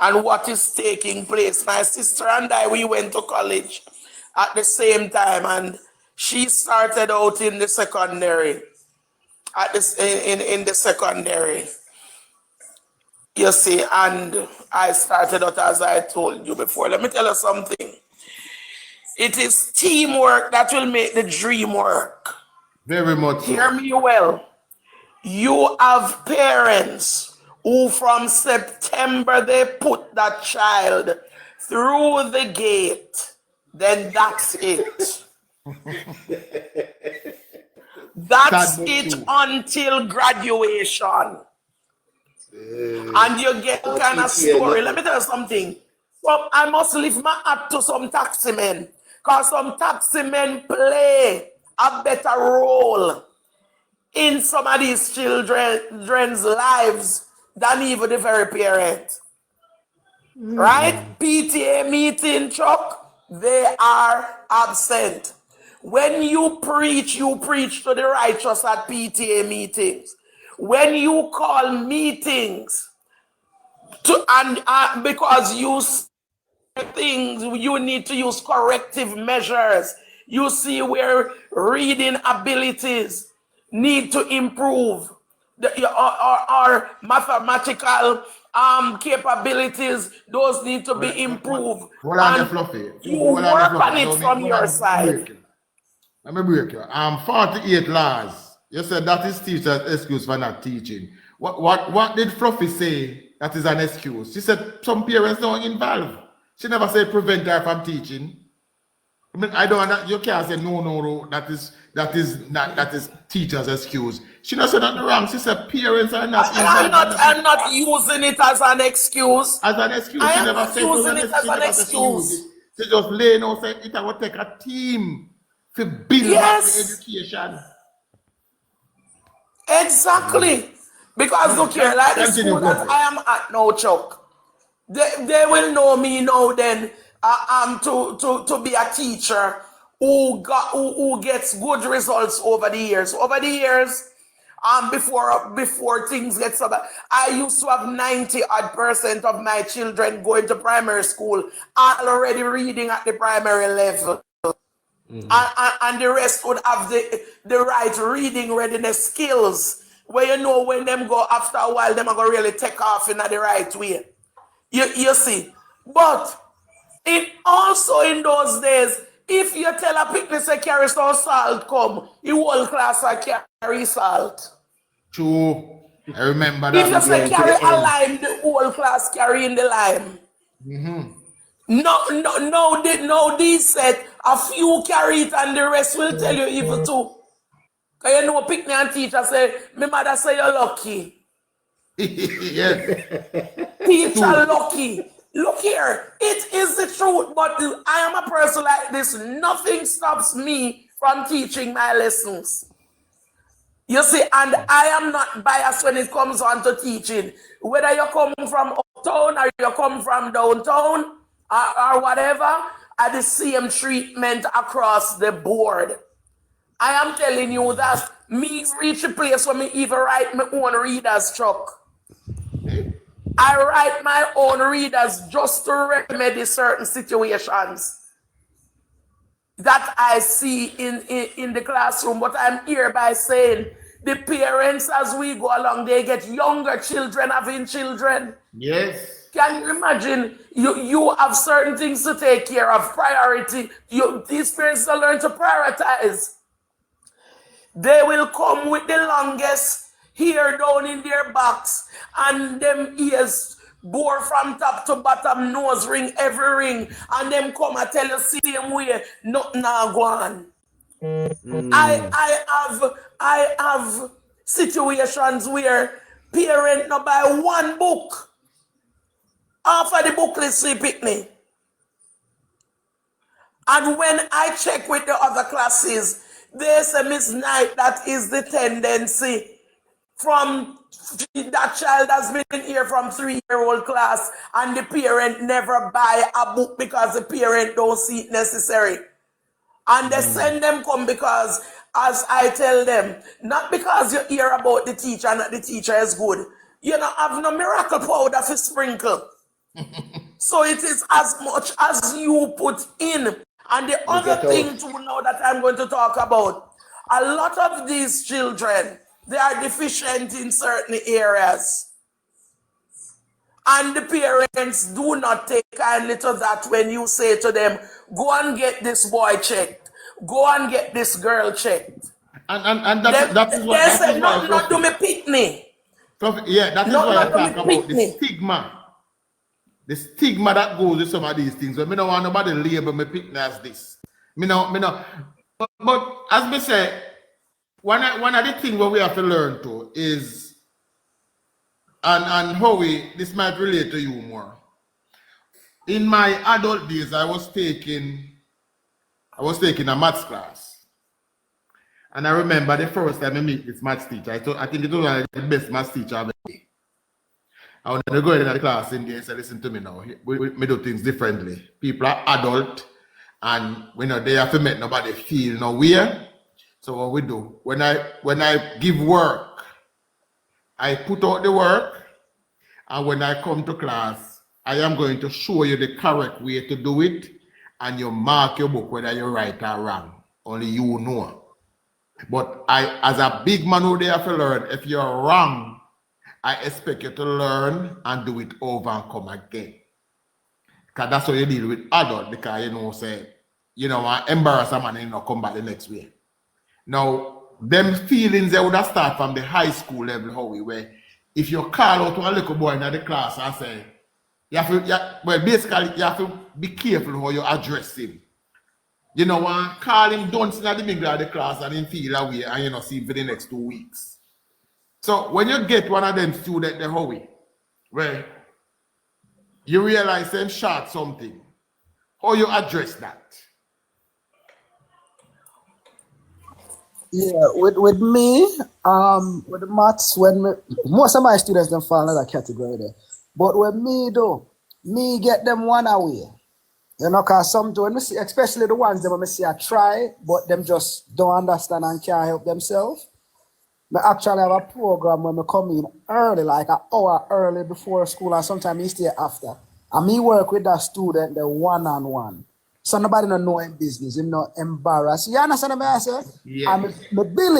and what is taking place. My sister and I, we went to college at the same time, and she started out in the secondary, at this in the secondary, you see, and I started out as I told you before. Let me tell you something. It is teamwork that will make the dream work. Very much so. Hear me well. You have parents who from September they put that child through the gate, then that's it. That's it until graduation. And you get kind of story. Let me tell you something. So I must lift my hat to some taxi men, because some taxi men play a better role in some of these children's lives than even the very parent. Right? PTA meeting, Chuck, they are absent. When you preach to the righteous at PTA meetings. When you call meetings because you things you need to use corrective measures. You see where reading abilities need to improve, or mathematical capabilities, those need to be improved. Hold on, Fluffy. You work on it from your side. Let me break you. 48 laws. You said that is teacher's excuse for not teaching. What did Fluffy say that is an excuse? She said some parents don't involve. She never said prevent her from teaching. I mean, I don't. You can't say no. That is teacher's excuse. She not said nothing wrong. She said parents are not. I'm not using it as an excuse. As an excuse. I she am never not said using it as an excuse. She just laying out saying it will take a team to build up the education. Exactly. Because look here, like the school that I am at now, Chuck, they will know me now then to be a teacher who gets good results over the years. Over the years, before things get so bad, I used to have 90% of my children going to primary school already reading at the primary level. And the rest would have the right reading readiness skills, where you know when them go after a while, them are going to really take off in the right way. You see. But also in those days, if you tell a picnic say carry some salt come, the whole class will carry salt. True. I remember that. If you say carry a lime, the whole class carrying the lime. No, these said a few carry it and the rest will tell you evil too. Because you know, picnic and teacher say, my mother say you're lucky. Yes. Teacher lucky. Look here, it is the truth, but I am a person like this. Nothing stops me from teaching my lessons. You see, and I am not biased when it comes on to teaching. Whether you come from uptown or you come from downtown, or whatever, are the same treatment across the board. I am telling you that me reach a place where me even write my own readers, Chuck. I write my own readers just to remedy certain situations that I see in the classroom. But I'm hereby saying the parents, as we go along, they get younger children having children. Yes. Can you imagine? You have certain things to take care of, priority. These parents will learn to prioritize. They will come with the longest hair down in their backs, and them ears bore from top to bottom, nose ring, every ring, and them come and tell you same way, nothing now go on. I have situations where parents not buy one book. After the booklet see picnic. And when I check with the other classes, they say, Miss Knight, that is the tendency from that child has been here from 3-year-old class and the parent never buy a book because the parent don't see it necessary. And they send them come because, as I tell them, not because you hear about the teacher and that the teacher is good. You don't have no miracle powder to sprinkle. So it is as much as you put in. And the other thing to know that I'm going to talk about, a lot of these children, they are deficient in certain areas. And the parents do not take kindly to that when you say to them, go and get this boy checked. Go and get this girl checked. And that is They say, why not do me pick me. yeah, that is why I Not do me talk about pick the me. stigma. The stigma that goes with some of these things. When me don't want nobody label me pick me as this. Me no. But as me say, one of the things what we have to learn to is and how this might relate to you more. In my adult days, I was taking a maths class. And I remember the first time I meet this maths teacher. I think it was one of the best maths teacher I've ever met. I want to go in the class in there and say, listen to me now. We do things differently. People are adult and they have to make nobody feel nowhere. So what we do, when I give work, I put out the work, and when I come to class, I am going to show you the correct way to do it, and you mark your book whether you're right or wrong. Only you know. But as a big man who they have to learn, if you're wrong, I expect you to learn and do it over and come again. Because that's how you deal with adult, because say, embarrass a man and come back the next way. Now, them feelings they would have started from the high school level, where if you call out to a little boy in the class and say, basically you have to be careful how you address him. Call him dunce in the middle of the class and him feel away and see him for the next 2 weeks. So when you get one of them students where you realize them short something, how you address that? Yeah, with me, with the maths, most of my students don't fall in that category there. But with me though, me get them one away. Cause some when me see, especially the ones that I see I try, but them just don't understand and can't help themselves. I actually have a program when I come in early, like an hour early before school, and sometimes me stay after. And me work with that student the one-on-one. So nobody don't know him business, him not embarrassed. You understand what I say? Yeah. And me bill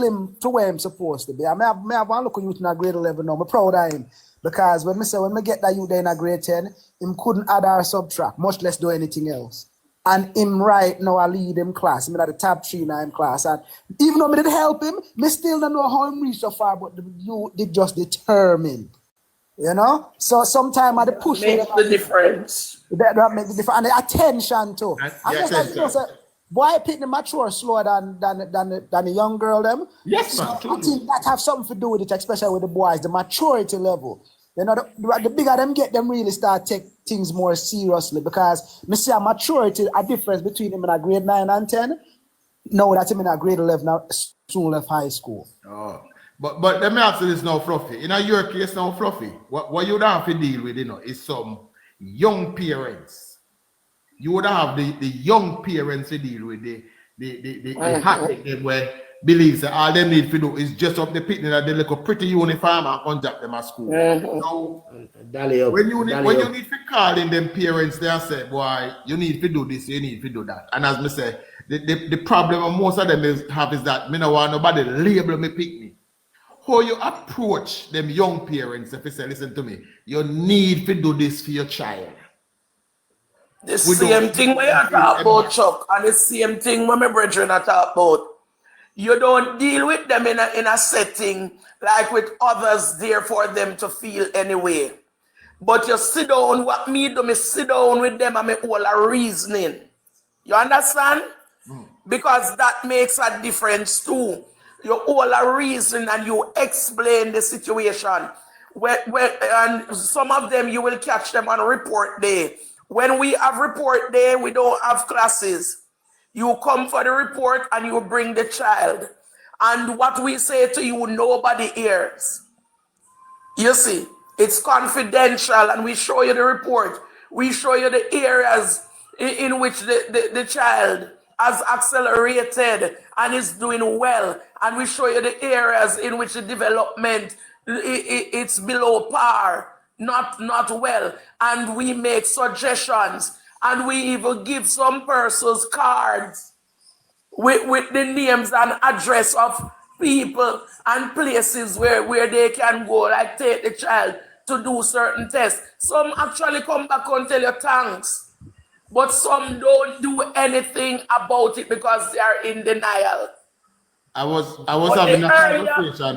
him to where I'm supposed to be. I have one look at youth in a grade 11 now. I'm proud of him. Because when me get that youth there in a grade 10, him couldn't add or subtract, much less do anything else. And him right now I lead him class. I'm at the top 3 in him class. And even though I didn't help him, me still don't know how him reach so far, but you did just determine. So sometimes I push makes the difference. That make the difference. And the attention too. And just like say, boy pick the mature slower than the young girl them. Yes, so man. I think that have something to do with it, especially with the boys, the maturity level. The bigger them get, them really start take things more seriously, because me see a maturity, a difference between them in a grade 9 and 10. No, that's him in a grade 11 now, soon left high school. Oh. But let me ask you this now, Fluffy. In your case now, Fluffy, what you would have to deal with, is some young parents. You would have the young parents to deal with the heartache where believes that all they need to do is just up the picnic and they look a pretty uniform and contact them at school. So when you need to call in them parents, they say, boy, you need to do this, you need to do that. And as me say, the problem most of them is that me no want nobody label me pick me. How you approach them young parents if you say, listen to me, you need to do this for your child. The same thing when you talk about, Chuck, and the same thing when my brethren are talk about. You don't deal with them in a setting like with others there for them to feel anyway. But you sit down, what me do, me sit down with them and me all a reasoning. You understand? Because that makes a difference too. You all a reason and you explain the situation. And some of them you will catch them on report day. When we have report day, we don't have classes. You come for the report and you bring the child. And what we say to you, nobody hears. You see, it's confidential and we show you the report. We show you the areas in which the child has accelerated and is doing well. And we show you the areas in which the development it's below par. not well, and we make suggestions, and we even give some persons cards with the names and address of people and places where they can go, like take the child to do certain tests. Some actually come back and tell you thanks, but some don't do anything about it because they are in denial. I was having a conversation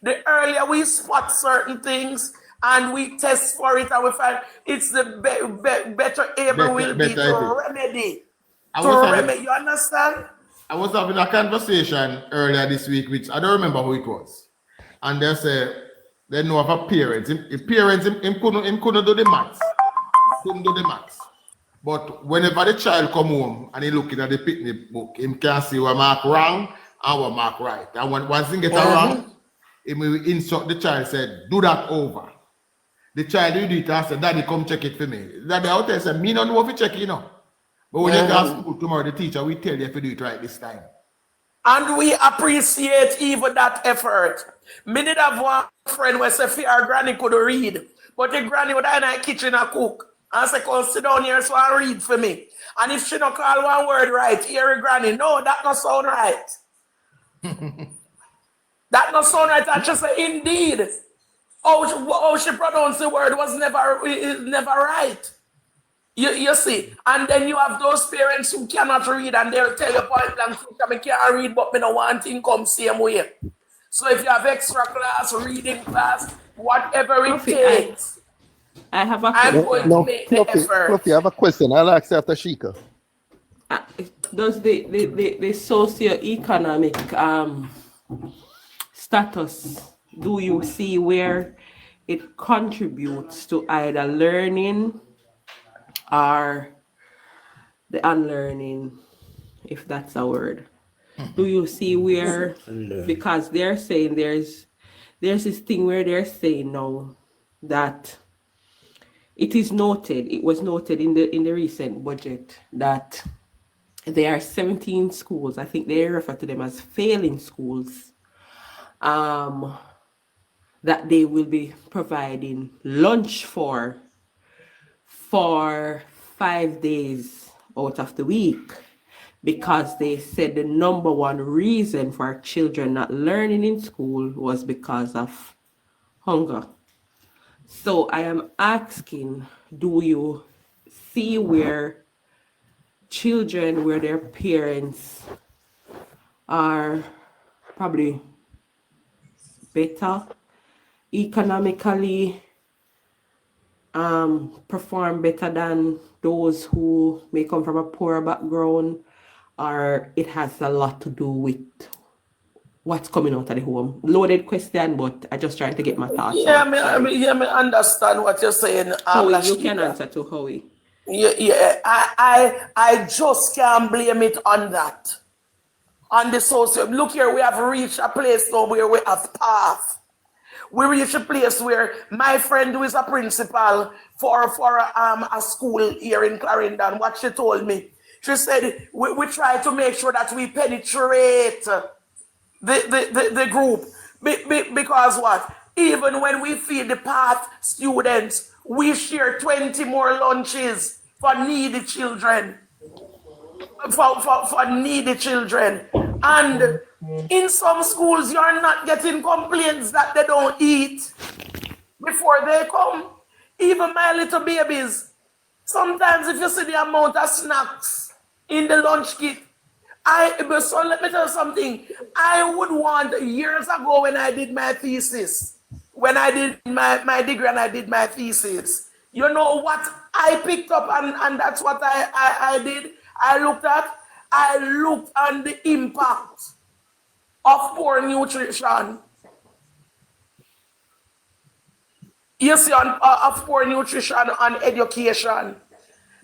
the earlier we spot certain things and we test for it and we find it's the better able will be to remedy. You understand? I was having a conversation earlier this week, which I don't remember who it was, and they said they know of a parent. Parents couldn't do the maths. Couldn't do the maths. But whenever the child come home and he looking at the picnic book, he can see what mark wrong and what mark right. And when one thing get wrong, he will instruct the child, said, do that over. The child will do it and say, Daddy, come check it for me. Daddy out there said, me don't know if you check it, you know. But when you go to school tomorrow, the teacher will tell you if you do it right this time. And we appreciate even that effort. Me did have one friend where say our granny could read, but the granny would in the kitchen and cook. And say, come sit down here so I read for me. And if she don't call one word right, hear granny, no, that not sound right. That not sound right. And she say, indeed. How she pronounced the word was never right. You see, and then you have those parents who cannot read and they'll tell you point blank, I can't read, but me no want thing come same way. So if you have extra class, reading class, whatever it takes, I have a I'm going to make the effort. Fluffy, I have a question. I'll ask after Sheikah. Does the socio-economic status, do you see where it contributes to either learning or the unlearning, if that's a word? Do you see where, because they're saying there's this thing where they're saying now that it was noted in the recent budget that there are 17 schools, I think they refer to them as failing schools, that they will be providing lunch for 5 days out of the week, because they said the number one reason for children not learning in school was because of hunger. So I am asking, do you see where children, where their parents are probably better economically, perform better than those who may come from a poorer background, or it has a lot to do with what's coming out of the home? Loaded question, but I just trying to get my thoughts. I understand what you're saying. Howie, you can answer to Howie. I just can't blame it on that. On the socio. Look here, we have reached a place now where we have path. We reach a place where my friend who is a principal for a school here in Clarendon, what she told me, she said, we try to make sure that we penetrate the group. Because what? Even when we feed the path students, we share 20 more lunches for needy children. For needy children. And in some schools, you're not getting complaints that they don't eat before they come. Even my little babies, sometimes if you see the amount of snacks in the lunch kit, so let me tell you something. I would want, years ago when I did my thesis, when I did my degree and I did my thesis, you know what I picked up and that's what I did. I looked on the impact of poor nutrition. You see, of poor nutrition and education.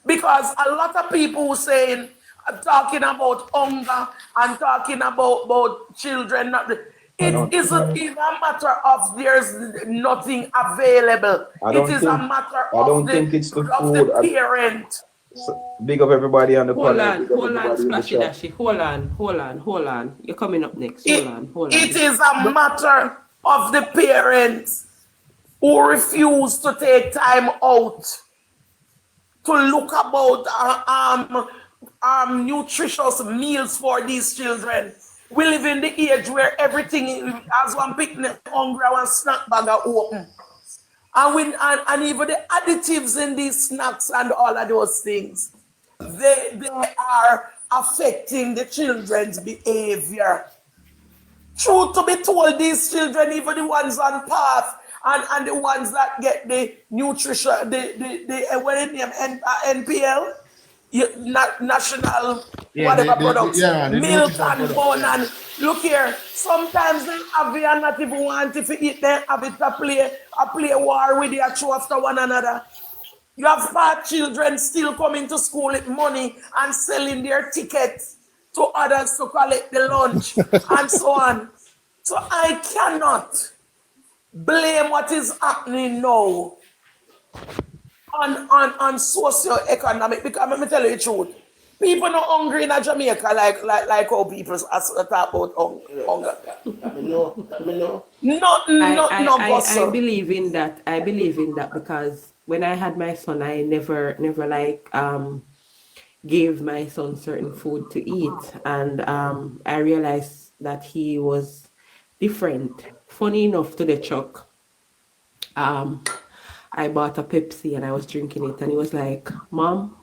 Because a lot of people saying, talking about hunger and talking about children. It isn't even a matter of there's nothing available. It is a matter of the parent. So, big up everybody on the panel. Hold on, Splashy Dashy. Hold on. You're coming up next. Hold on. It is a matter of the parents. who refuse to take time out to look about nutritious meals for these children. We live in the age where everything, as one picnic hungry, one snack bag are open. And even the additives in these snacks and all of those things, they are affecting the children's behavior. Truth to be told, these children, even the ones on path and the ones that get the nutrition, what is it name, NPL, national whatever products, the milk nutrition and products, bone, yeah. and look here, sometimes they have it and not even want if you eat them, have it to play war with you, throw after one another. You have fat children still coming to school with money and selling their tickets to others to collect the lunch and so on. So I cannot blame what is happening now on socio-economic, because let me tell you the truth. People not hungry in Jamaica like how people talk about hunger. I believe in that. I believe in that because when I had my son, I never like gave my son certain food to eat, and I realized that he was different. Funny enough, to the truck, I bought a Pepsi and I was drinking it, and he was like, "Mom,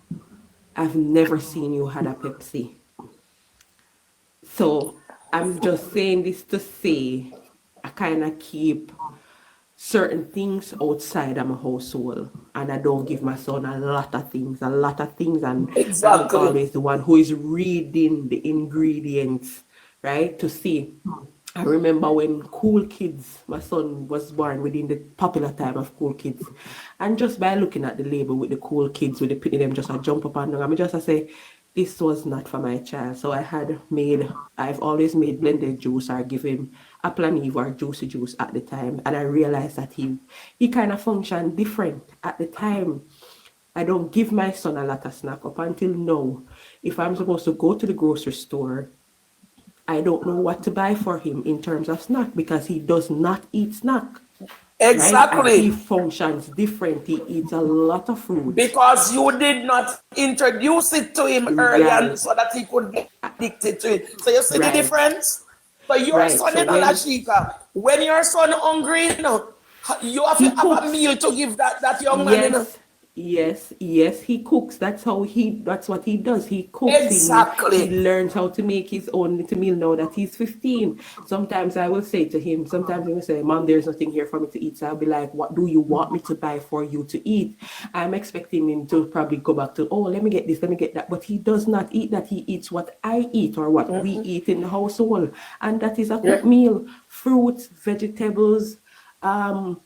I've never seen you had a Pepsi." So I'm just saying this to say I kind of keep certain things outside of my household, and I don't give my son a lot of things, and Exactly. I'm always the one who is reading the ingredients, right, to see. I remember when Cool Kids, my son was born within the popular time of Cool Kids, and just by looking at the label with the Cool Kids, with the pitting them just a jump up and down, I just say, this was not for my child. So I've always made blended juice or give him apple and eve or juicy juice at the time, and I realized that he kind of functioned different at the time. I don't give my son a lot of snack up until now. If I'm supposed to go to the grocery store, I don't know what to buy for him in terms of snack because he does not eat snack. Exactly. Right? And he functions different. He eats a lot of fruit. Because you did not introduce it to him early on so that he could get addicted to it. So you see the difference? So your son, so Lashika, when your son hungry, you have to have a meal to give that young man. Yes, he cooks. That's what he does. He cooks. Exactly. He learns how to make his own little meal now that he's 15. Sometimes I will say to him, sometimes he will say, "Mom, there's nothing here for me to eat." So I'll be like, "What do you want me to buy for you to eat?" I'm expecting him to probably go back to, "Oh, let me get this, let me get that." But he does not eat that. He eats what I eat or what we eat in the household. And that is a cooked meal. Fruits, vegetables, and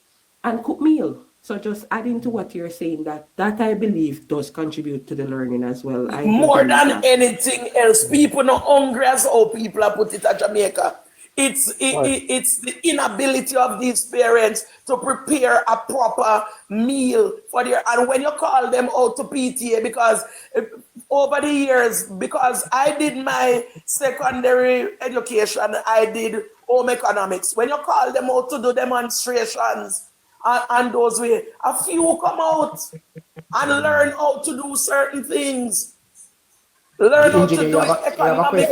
cooked meal. So just adding to what you're saying, that I believe does contribute to the learning as well. More than anything else, people not hungry as how people are put it at Jamaica. It's the inability of these parents to prepare a proper meal for their, and when you call them out to PTA, because over the years, because I did my secondary education, I did home economics. When you call them out to do demonstrations, and those way, a few come out and learn how to do certain things. Learn how to do it economically,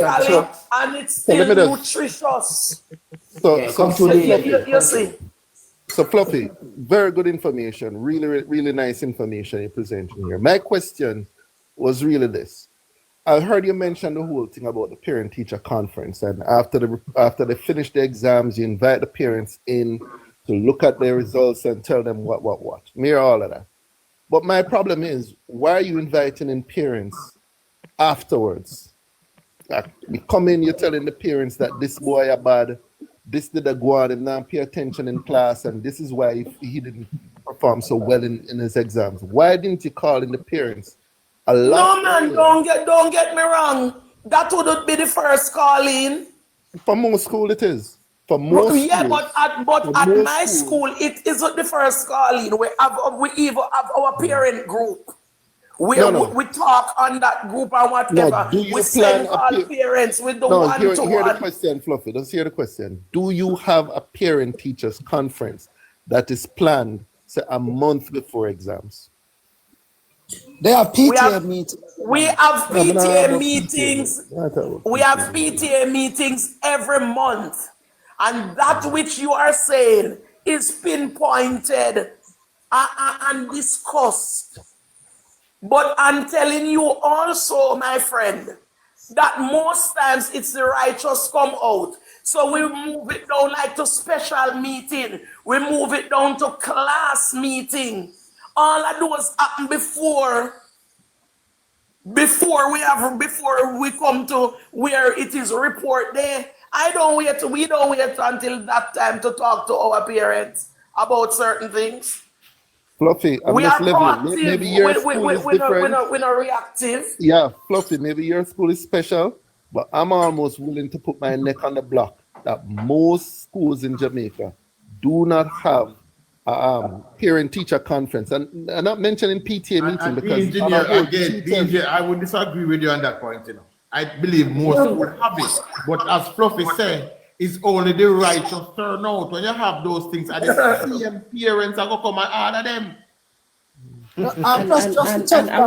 and it's still nutritious. You see. So Fluffy, very good information. Really, really nice information you're presenting here. My question was really this. I heard you mention the whole thing about the parent-teacher conference, and after they finish the exams, you invite the parents in to look at their results and tell them what. Me all of that. But my problem is, why are you inviting in parents afterwards? Like, you come in, you're telling the parents that this boy are bad, this did a go on and not pay attention in class, and this is why he didn't perform so well in his exams. Why didn't you call in the parents a lot? No, man, don't get me wrong. That wouldn't be the first call in. For most school, it is. For most schools, but at my school, it isn't the first call in. We even have our parent group. We talk on that group and whatever. No, do you we send all parents with the one-to-one. Hear the question, Fluffy. Let's hear the question. Do you have a parent-teachers conference that is planned, say, a month before exams? They have We PTA have meetings. we have No, but I have PTA a meetings. PTA. I thought We it have was PTA meetings every month, and that which you are saying is pinpointed and discussed. But I'm telling you also, my friend, that most times it's the righteous come out. So we move it down like to special meeting. We move it down to class meeting. All of those happen before we come to where it is report day. We don't wait until that time to talk to our parents about certain things. Fluffy, I'm We just are leveling. proactive. Maybe your school is different. We're not reactive. Yeah, Fluffy, maybe your school is special, but I'm almost willing to put my neck on the block that most schools in Jamaica do not have a parent-teacher conference. And I'm not mentioning PTA meeting And the because engineer, again, the engineer, I would disagree with you on that point, you know. I believe most would have it. But as Fluffy said, it's only the righteous turn out. When you have those things, and the same parents are going to come and order them. And I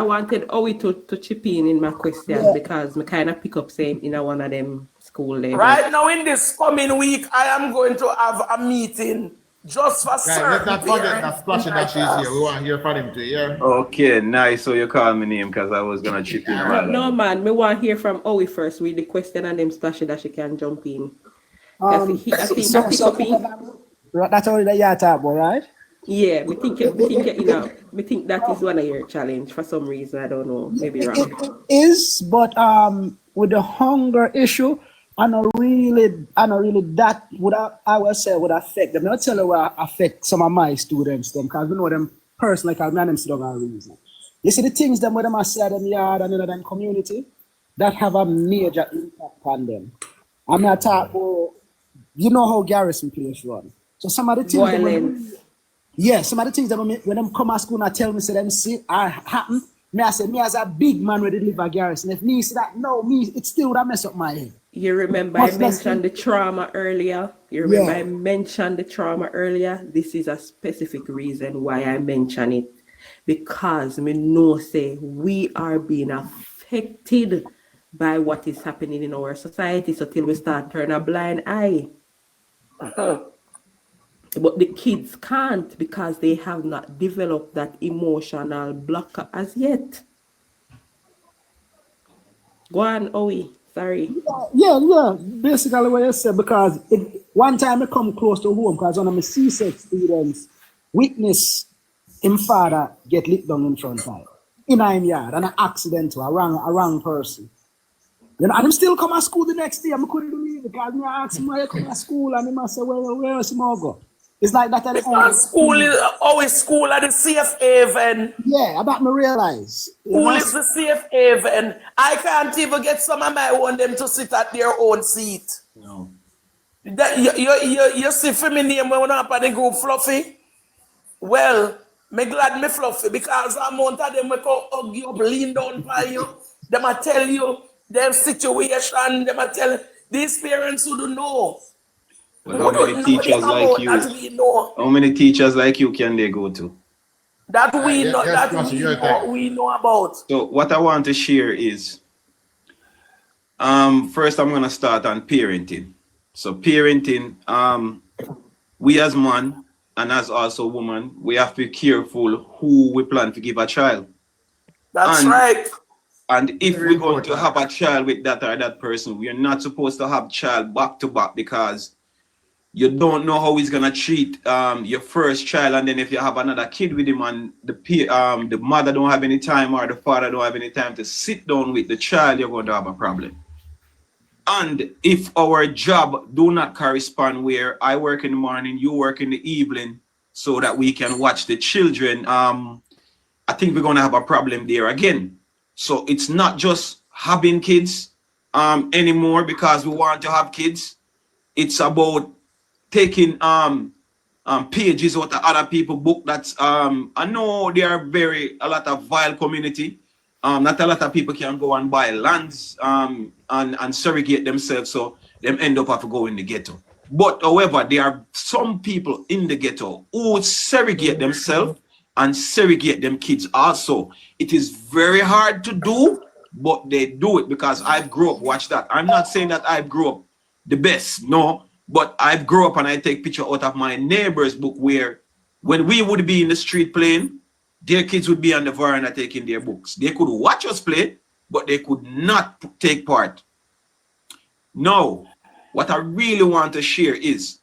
wanted Owie to chip in my question because I kind of pick up saying in one of them school there. Right now in this coming week, I am going to have a meeting just for certain Let's not forget parents that Splashing that she's here. We want to hear from him too, yeah? Okay, nice. So you call me name because I was gonna chip in. No, man, me want to hear from Owie first with the question and then Splashy that she can jump in. I think That's already that you talk about, right? yeah, we think that is one of your challenge for some reason. I don't know, maybe wrong. It is, but with the hunger issue, I know really that I would say would affect them. I'll tell you what affect some of my students them because we know them personally because me and them still have a reason. You see the things them with them I say them yard and in them community that have a major impact on them. I mean I talk about, you know how Garrison place run. So some of the things some of the things that when them come to school and tell me say them see are happen. Me I say me as a big man with the live at Garrison. If me see that it still would have mess up my head. You remember I mentioned the trauma earlier. I mentioned the trauma earlier. This is a specific reason why I mention it. Because me know say we are being affected by what is happening in our society. So till we start turn a blind eye. But the kids can't because they have not developed that emotional block as yet. Go on, Owie. Sorry. Yeah. Basically what you said, because one time I come close to home because one of my C6 students witness him father get lit down in front of him in him yard and an accident to a wrong person. You know, and him still come to school the next day. I couldn't believe it because I asked him why you come to school and he must say, where is him go? It's like that. School is always school at the safe haven. Yeah, about me realize. School is the safe haven. I can't even get some of my own them to sit at their own seat. No. That you see for me name when up at the group Fluffy. Well, me glad me Fluffy because amount of them will come hug you up, lean down by you. Them a tell you their situation. Them a tell these parents who don't know. But how many teachers like you? How many teachers like you can they go to? That we know. We know about. So what I want to share is, first I'm gonna start on parenting. So parenting, we as man and as also woman, we have to be careful who we plan to give a child. That's right. And if we're going to have a child with that or that person, we are not supposed to have child back to back because you don't know how he's gonna treat your first child, and then if you have another kid with him and the mother don't have any time or the father don't have any time to sit down with the child, you're going to have a problem. And if our job do not correspond, where I work in the morning, you work in the evening, so that we can watch the children, I think we're gonna have a problem there again. So it's not just having kids anymore because we want to have kids. It's about taking pages out of other people's book. That's I know there are a lot of vile community. Not a lot of people can go and buy lands and surrogate themselves, so them end up have to go in the ghetto. But however, there are some people in the ghetto who segregate themselves and segregate them kids also. It is very hard to do, but they do it because I've grew up, watch that. I'm not saying that I've grew up the best, no, but I've grew up and I take picture out of my neighbor's book where when we would be in the street playing, their kids would be on the veranda taking their books. They could watch us play, but they could not take part. Now, what I really want to share is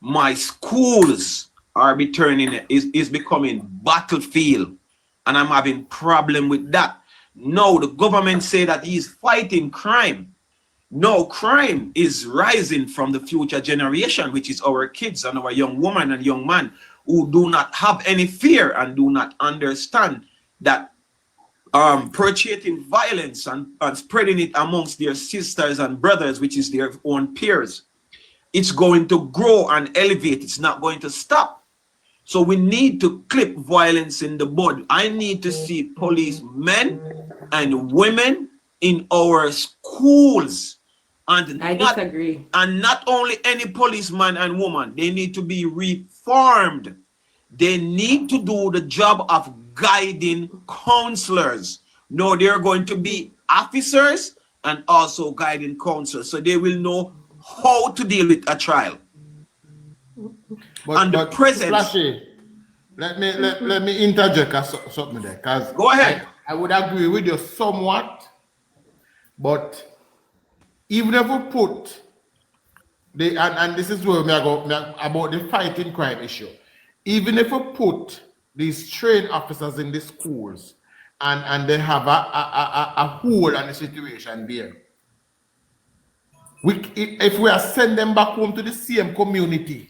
my schools are is becoming battlefield, and I'm having problem with that. No, the government say that he's fighting crime. No, crime is rising from the future generation, which is our kids and our young woman and young man who do not have any fear and do not understand that perpetuating violence and spreading it amongst their sisters and brothers, which is their own peers, it's going to grow and elevate. It's not going to stop. So we need to clip violence in the bud. I need to see policemen and women in our schools. And I disagree. And not only any policeman and woman, they need to be reformed. They need to do the job of guiding counselors. No, they're going to be officers and also guiding counselors. So they will know how to deal with a child. But the presence. Flashy, let me interject something there, because go ahead. I would agree with you somewhat, but even if we put the and this is where we are going about the fighting crime issue. Even if we put these trained officers in the schools and they have a hold on the situation there, if we are send them back home to the same community.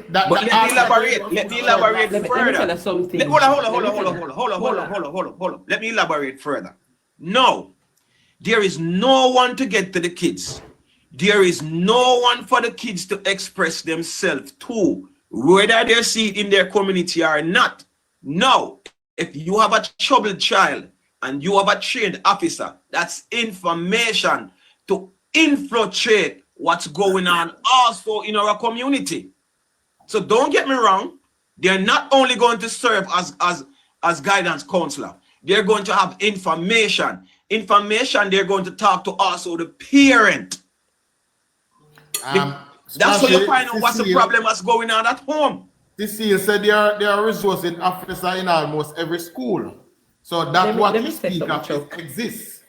Let me elaborate further. Let me tell you something. Hold on. Let me elaborate further. No, there is no one to get to the kids. There is no one for the kids to express themselves to, whether they see it in their community or not. No, if you have a troubled child and you have a trained officer, that's information to infiltrate what's going on also in our community. So don't get me wrong, they're not only going to serve as guidance counselor, they're going to have information. They're going to talk to also the parent. That's how you find out what's the problem that's going on at home. This year said there are resourcing officers in almost every school. So that's what you speak of exists.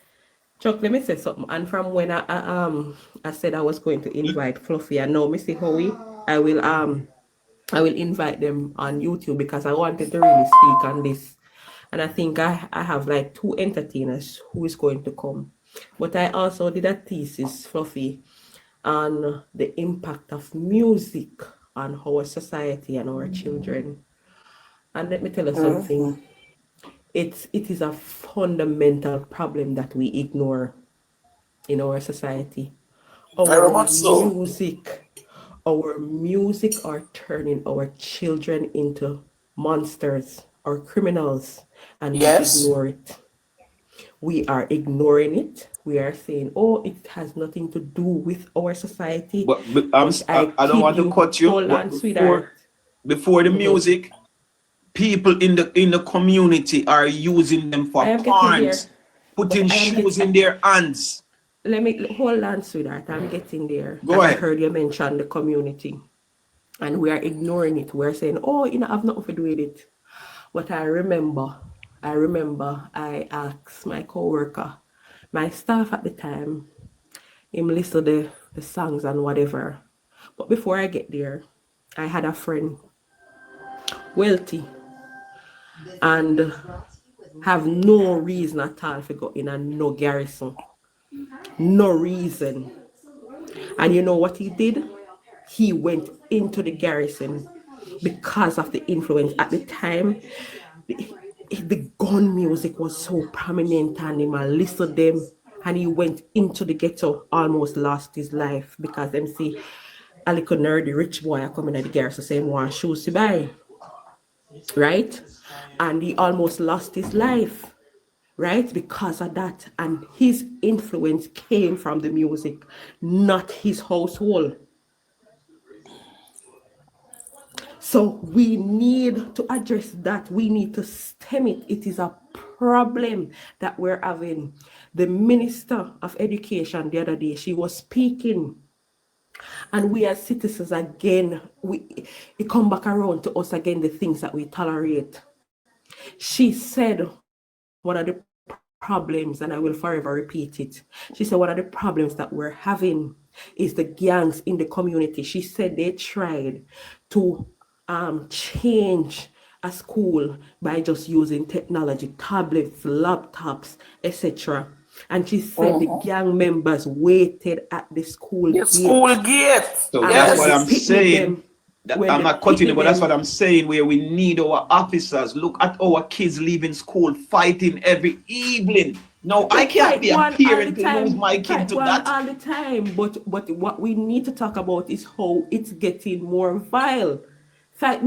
Chuck, let me say something. And from when I said I was going to invite Fluffy, and now Missy Howie, I will invite them on YouTube because I wanted to really speak on this. And I think I have like 2 entertainers who is going to come. But I also did a thesis, Fluffy, on the impact of music on our society and our children. And let me tell you something. It is a fundamental problem that we ignore in our society. Very much so. Our music are turning our children into monsters or criminals, and we ignore it. We are ignoring it. We are saying, oh, it has nothing to do with our society. But I don't want to cut you. Hold on, sweetheart. Before the music, people in the community are using them for porns, putting shoes in their hands. Let me hold on, sweetheart. I'm getting there. Go ahead. I heard you mention the community, and we are ignoring it. We're saying, oh, I've nothing to do with it. But I remember I asked my co-worker, my staff at the time, him listen to the songs and whatever. But before I get there, I had a friend, wealthy, and have no reason at all for go in a no garrison. No reason. And you know what he did? He went into the garrison because of the influence. At the time, the gun music was so prominent, and he listened to them, and he went into the ghetto, almost lost his life because them see a little nerdy rich boy are coming at the garrison saying one shoes to buy. Right? And he almost lost his life. Right? Because of that. And his influence came from the music, not his household. So we need to address that. We need to stem it. It is a problem that we're having. The Minister of Education the other day, she was speaking, and we as citizens again, it come back around to us again, the things that we tolerate. She said one of the problems, and I will forever repeat it. She said one of the problems that we're having is the gangs in the community. She said they tried to change a school by just using technology, tablets, laptops, etc. And she said the gang members waited at the school The gate. school gate. So Yes. that's what I'm Picnic saying. them when I'm they not cutting it, picnic but that's them. what I'm saying, where we need our officers. Look at our kids leaving school, fighting every evening. No, I can't be a parent to lose my kid to that. All the time, but what we need to talk about is how it's getting more vile. Like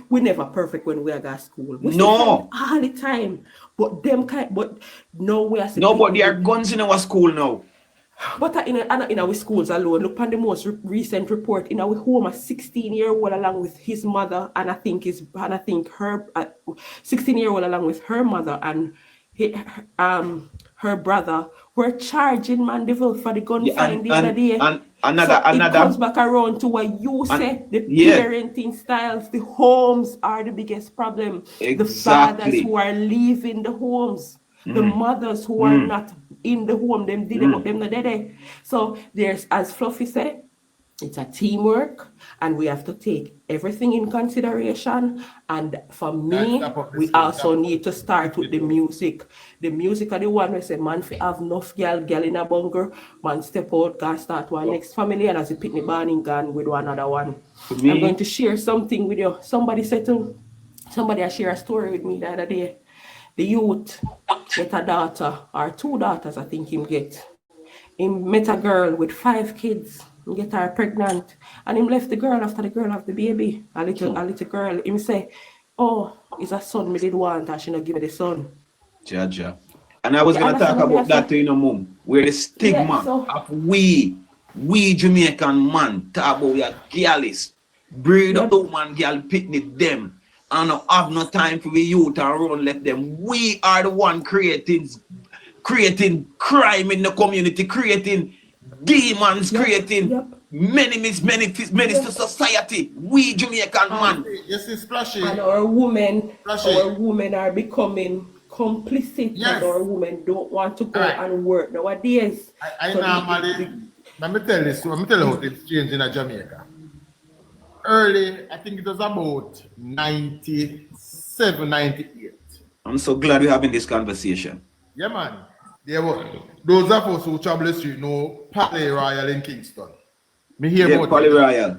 we never perfect when we are at school. We still No. fight all the time, but no we are. No, but there are guns in our school now. But in our schools alone, look at the most recent report in our home, a 16-year-old along with his mother, and I think her 16-year-old along with her mother and her brother were charging Mandeville for the gun fine the other day. And it comes back around to what you said, the parenting styles, the homes are the biggest problem. Exactly. The fathers who are leaving the homes, the mothers who are not in the home, them did them not there. So there's, as Fluffy said, it's a teamwork, and we have to take everything in consideration. And for me, we also need to start with the music. The music are the one we say, man, fi have enough girl in a bunker, man step out, can start one next family, and as a picnic burning gun with one other one. I'm going to share something with you. Somebody share a story with me the other day. The youth get a daughter, or 2 daughters, I think him get. He met a girl with 5 kids. He get her pregnant, and him left the girl after the girl have the baby. A little girl. Him say, "Oh, it's a son me did want, and she not give me the son." Jaja. And I was gonna talk about that to you, Mom, where the stigma of we Jamaican man talk about we are girlies, breed up woman girl picnic them. And don't have no time for the youth and run let them. We are the one creating crime in the community, creating demons, creating many to society. We Jamaican man. Yes, it's Splashy. And our women are becoming complicit, and our women don't want to go and work nowadays. Let me tell you how it's changed in Jamaica. Early, I think it was about 97, 98. I'm so glad we're having this conversation. Yeah, man. Those of us who travel the street know Pally Royal in Kingston. Me hear about Pally Royal.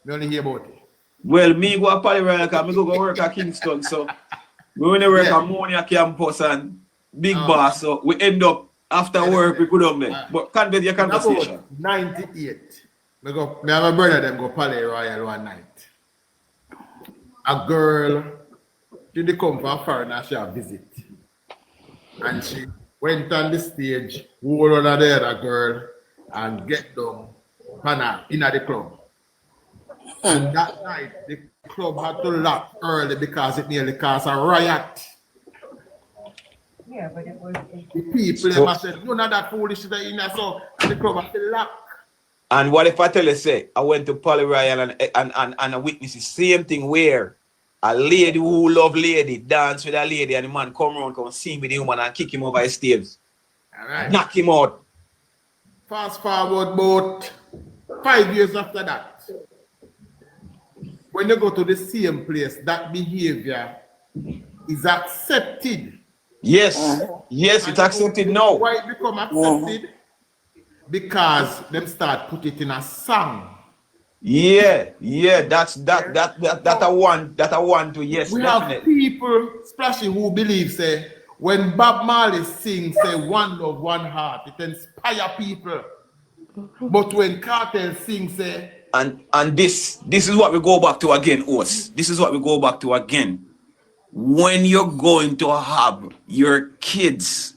Me only hear about it. Well, me go to Pally Royal because I go work at Kingston. So we only work at Monia campus and Big Boss. So we end up after work, we put on there. But can't get your conversation. About 98. Me have a brother them go Pally Royal one night. A girl did come from a foreigner, she a visit. And she went on the stage, hold on the other girl, and get down in the club. And that night, the club had to lock early because it nearly caused a riot. Yeah, but it was. The people said, none of that foolish shit in there, so the club had to lock. And what if I tell you, say, I went to Pally Royal and I witnessed the same thing where a lady who love lady dance with a lady and the man come around, come see with the woman and kick him over his stairs. Right. Knock him out. Fast forward about 5 years after that. When you go to the same place, that behavior is accepted. Yes, yes, it's accepted now. Why it become accepted? Because them start put it in a song. Yeah, that's a one to yes. We definitely. have people, especially who believe, say, when Bob Marley sings, say, one love, one heart, it inspire people. But when Cartel sings, say, and this is what we go back to again, us. This is what we go back to again. When you're going to have your kids,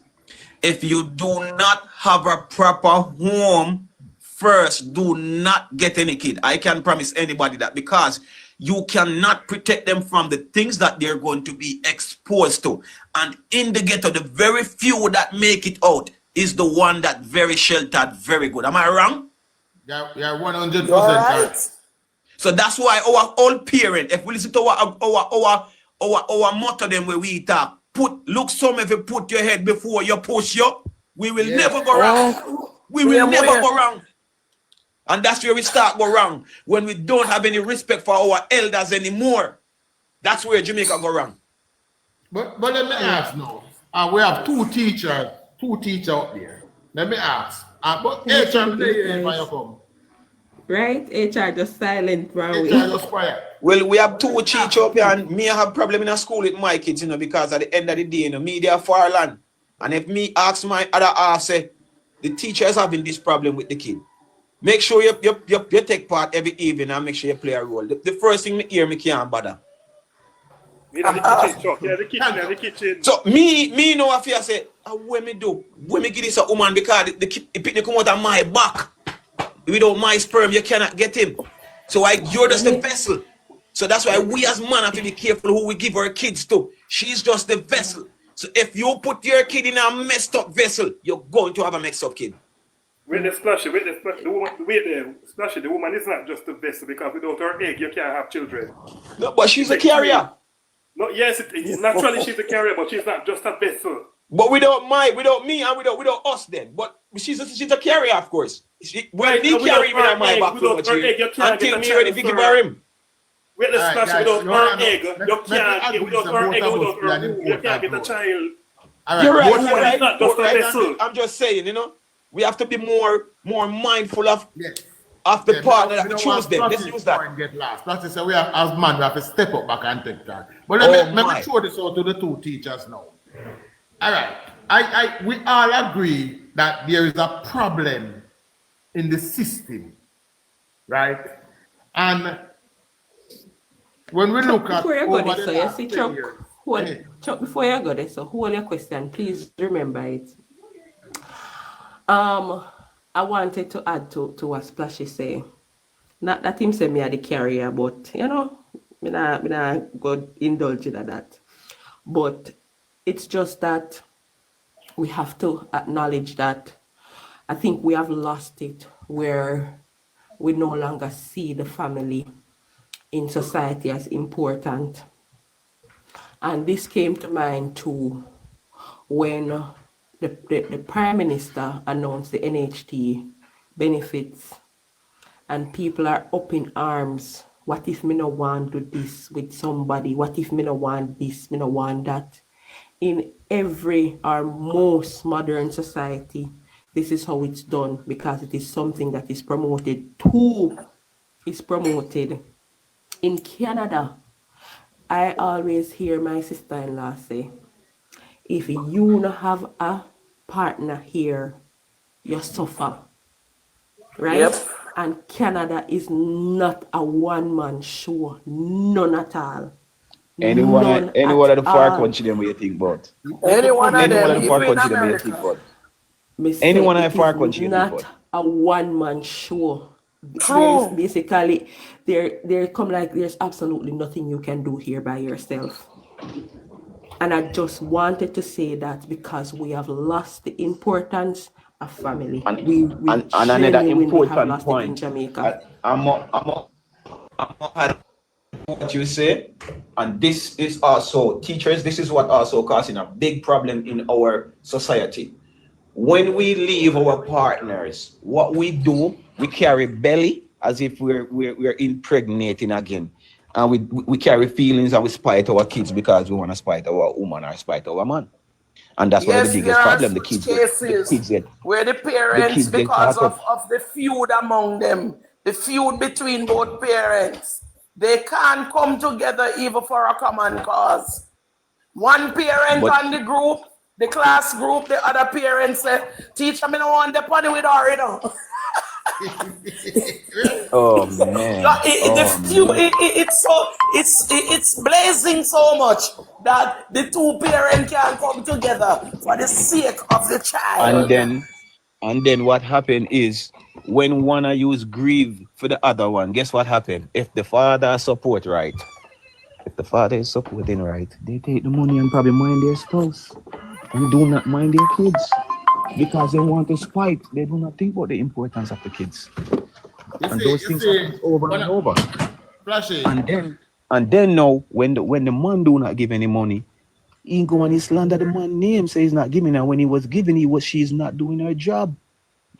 if you do not have a proper home, first, do not get any kid. I can promise anybody that, because you cannot protect them from the things that they're going to be exposed to. And in the ghetto, the very few that make it out is the one that very sheltered, very good. Am I wrong? Yeah, 100% Right. So that's why our old parent, if we listen to our motto them where we talk, look some if you put your head before you push you, we will never go wrong. We will never go wrong. And that's where we start go wrong. When we don't have any respect for our elders anymore. That's where Jamaica go wrong. But let me ask now. We have two teachers out there. Let me ask. But HR play here when you come. Right? HR just silent, bro. HR just quiet. Well, we have two teachers up here, and me I have problem in a school with my kids, because at the end of the day, me they are far land. And if me ask my other half, say, the teacher is having this problem with the kid. Make sure you take part every evening and make sure you play a role. The first thing me hear, me can't bother. The kitchen. So me know if I say, when me do, when me give this a woman because the picnic come out of my back. Without my sperm, you cannot get him. So you're just the vessel. So that's why we as men have to be careful who we give our kids to. She's just the vessel. So if you put your kid in a messed up vessel, you're going to have a messed up kid. Wait the splashy, the woman, wait there, splashy, the woman is not just a vessel because without her egg, you can't have children. No, but she's a carrier. No, yes, naturally she's a carrier, but she's not just a vessel. But without me, and without us then. But she's a carrier, of course. When me carry me on my back too much until me ready to give her him. Wait the splashy, without her egg, you can't get, without her egg, without her womb, you can't get a child. You're right, you're right. Not just a vessel. I'm just saying, we have to be more mindful of the partner that we choose them. Let's use that. Get last. That's say we have, as man, we have to step up back and take that. But let me show this out to the two teachers now. All right. We all agree that there is a problem in the system, right? And when we look at before you go there, so you see Chuck, before you go there, so hold your question, please remember it. I wanted to add to what Splashy say. Not that him say me are the carrier, but me not go indulge in that. But it's just that we have to acknowledge that I think we have lost it where we no longer see the family in society as important. And this came to mind too when the Prime Minister announced the NHT benefits and people are up in arms. What if me no want to do this with somebody? What if me no want this, me no want that? In every or most modern society, this is how it's done because it is something that is promoted in Canada. I always hear my sister-in-law say, if you don't have a partner here, you suffer. Right? Yep. And Canada is not a one-man show. None at all. Anyone of the far country them what you think about? Anyone of them, the far even country them what you America. think about? Mr. Anyone of It the far is country you think not about? a one-man show. True. Basically, there come like there's absolutely nothing you can do here by yourself. And I just wanted to say that because we have lost the importance of family. We another important have lost point. it in Jamaica. I'm what you say, and this is also teachers. This is what also causing a big problem in our society. When we leave our partners, what we do, we carry belly as if we're impregnating again. And we carry feelings and we spite our kids because we want to spite our woman or spite our man. And that's one of the biggest problems. The kids get where the parents, because of the feud among them, the feud between both parents, they can't come together even for a common cause. One parent on the group, the class group, the other parent say, teacher, I don't want the party with her, you know. Oh man! It's blazing so much that the two parents can come together for the sake of the child. And then what happened is when one use grieve for the other one, guess what happened? If the father support right, if the father is supporting right, they take the money and probably mind their spouse and do not mind their kids because they want to spite. They do not think about the importance of the kids. And those things happen over and over. Flashy. And then now, when the man do not give any money, he go and he slander the man name, say he's not giving her. When he was giving, she's not doing her job.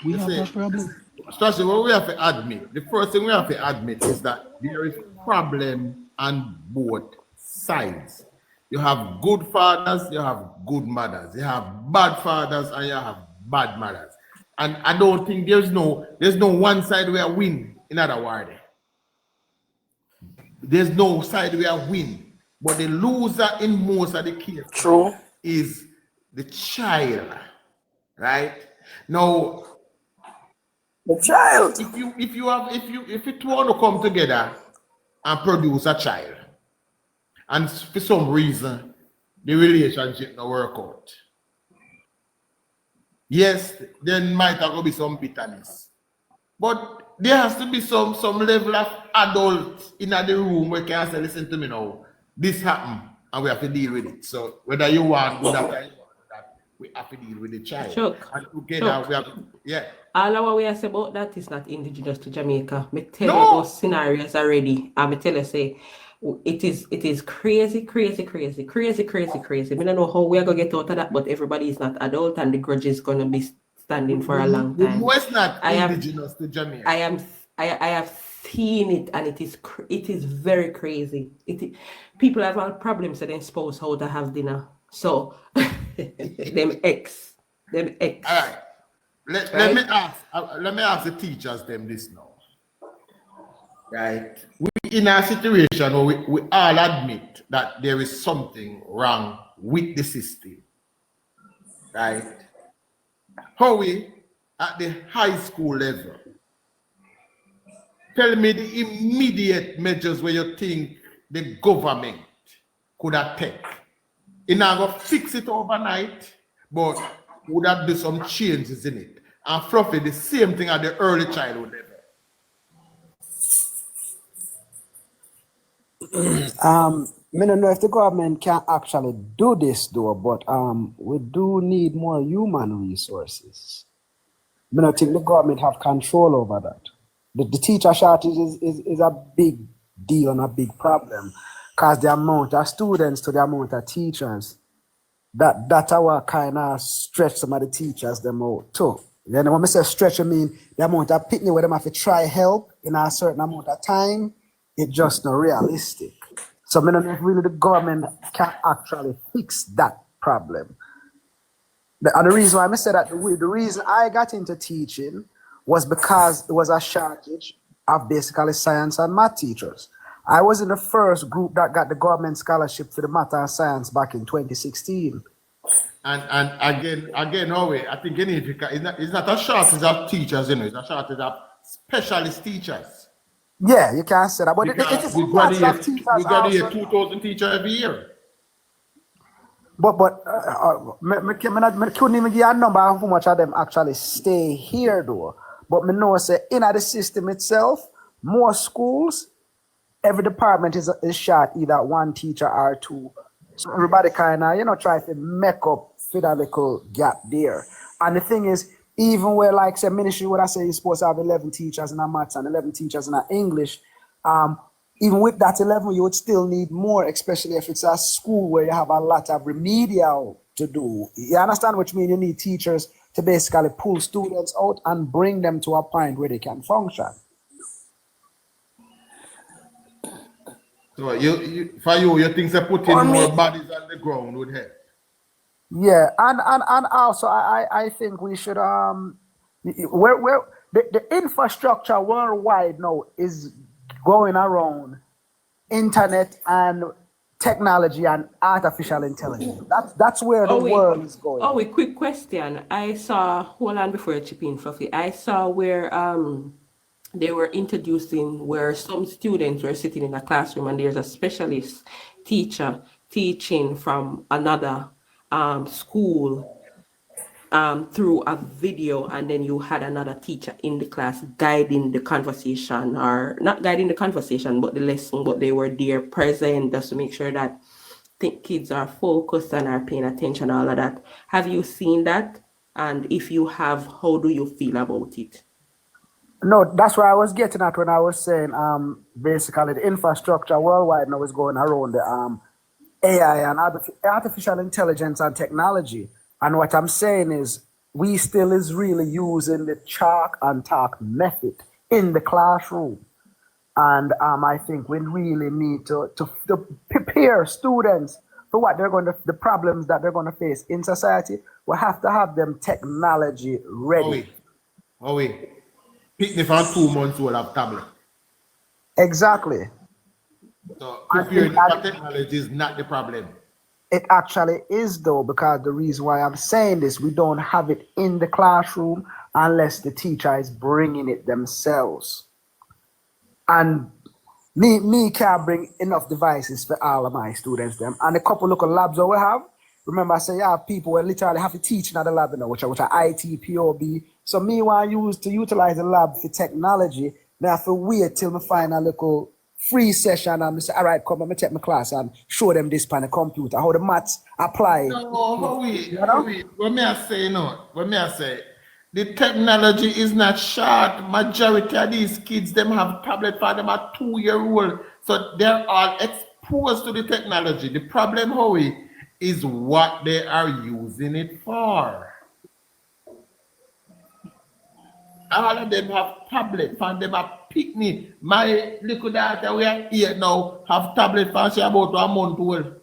We have a problem. Especially what we have to admit, the first thing we have to admit is that there is problem on both sides. You have good fathers, you have good mothers. You have bad fathers and you have bad mothers. And I don't think there's no one side where win in other words. There's no side where win. But the loser in most of the cases is the child. Right? Now, the child. If you want to come together and produce a child, and for some reason the relationship not work out, yes, then might have to be some bitterness. But there has to be some level of adult in the room where can say, listen to me now, this happened and we have to deal with it. So whether you want good after you want that, we have to deal with the child. And together we have to, all our way I say about that is not indigenous to Jamaica. Me tell you those scenarios already. And me tell you say it is crazy. Me don't know how we are gonna get out of that, but everybody is not adult and the grudge is gonna be standing for a long time. It's not indigenous to Jamaica. I have seen it and it is very crazy. People have all problems with their spouse how to have dinner. So them ex. All right. Let me ask the teachers them this now. Right? We in a situation where we all admit that there is something wrong with the system. Right? How we at the high school level? Tell me the immediate measures where you think the government could have taken. It's not going to fix it overnight, but would have do some changes in it. And Fluffy, the same thing at the early childhood level. I don't know if the government can actually do this though, but we do need more human resources. I don't think the government have control over that. The teacher shortage is a big deal and a big problem because the amount of students to the amount of teachers, that's our kind of stretch some of the teachers them out too. Then when I say stretch, I mean the amount of pitney where them have to try help in a certain amount of time, it's just not realistic. So I don't know if really the government can actually fix that problem. And the reason why I said that, the reason I got into teaching was because there was a shortage of basically science and math teachers. I was in the first group that got the government scholarship for the math and science back in 2016. And again, Howie, I think it's not a shortage of teachers, it's a shortage of specialist teachers. Yeah, you can't say that. But it is we graduate 2,000 teachers every year. But I couldn't even give you a number of how much of them actually stay here though. But I know say in the system itself, more schools, every department is short either one teacher or two. So everybody kind of, try to make up for that little gap there. And the thing is, even where like say ministry, what I say you're supposed to have 11 teachers in maths and 11 teachers in English, even with that 11, you would still need more, especially if it's a school where you have a lot of remedial to do. You understand what you mean? You need teachers to basically pull students out and bring them to a point where they can function. So you think that putting more bodies on the ground would help? Yeah, and also I think we should where the infrastructure worldwide now is going around internet and technology and artificial intelligence. That's where the world is going. Oh, a quick question. I saw, hold on before you chip in, Fluffy. I saw where they were introducing where some students were sitting in a classroom and there's a specialist teacher teaching from another school through a video, and then you had another teacher in the class guiding the conversation, or not guiding the conversation, but the lesson, but they were there present just to make sure that kids are focused and are paying attention, all of that. Have you seen that? And if you have, how do you feel about it? No, that's where I was getting at when I was saying basically the infrastructure worldwide now is going around the AI and artificial intelligence and technology. And what I'm saying is we still is really using the chalk and talk method in the classroom. And I think we really need to prepare students for what they're going to, the problems that they're going to face in society. We have to have them technology ready. Pick the for 2 months will have tablet. Exactly. So preparing for technology is not the problem. It actually is though, because the reason why I'm saying this, we don't have it in the classroom unless the teacher is bringing it themselves. And me can't bring enough devices for all of my students them. And a couple local labs that we have, remember I say people will literally have to teach in the lab, you know, which are IT, POB. So me want to utilize the lab for technology, they have to wait till me find a little free session and say, all right, come and take my class and show them this on the computer, how the maths apply. No, when I say, the technology is not short. Majority of these kids, them have tablet for them are 2-year-old. So they're all exposed to the technology. The problem, Howie, is what they are using it for. All of them have tablet, and them are picnic. My little daughter, we are here now, have tablet for she about 1 month old.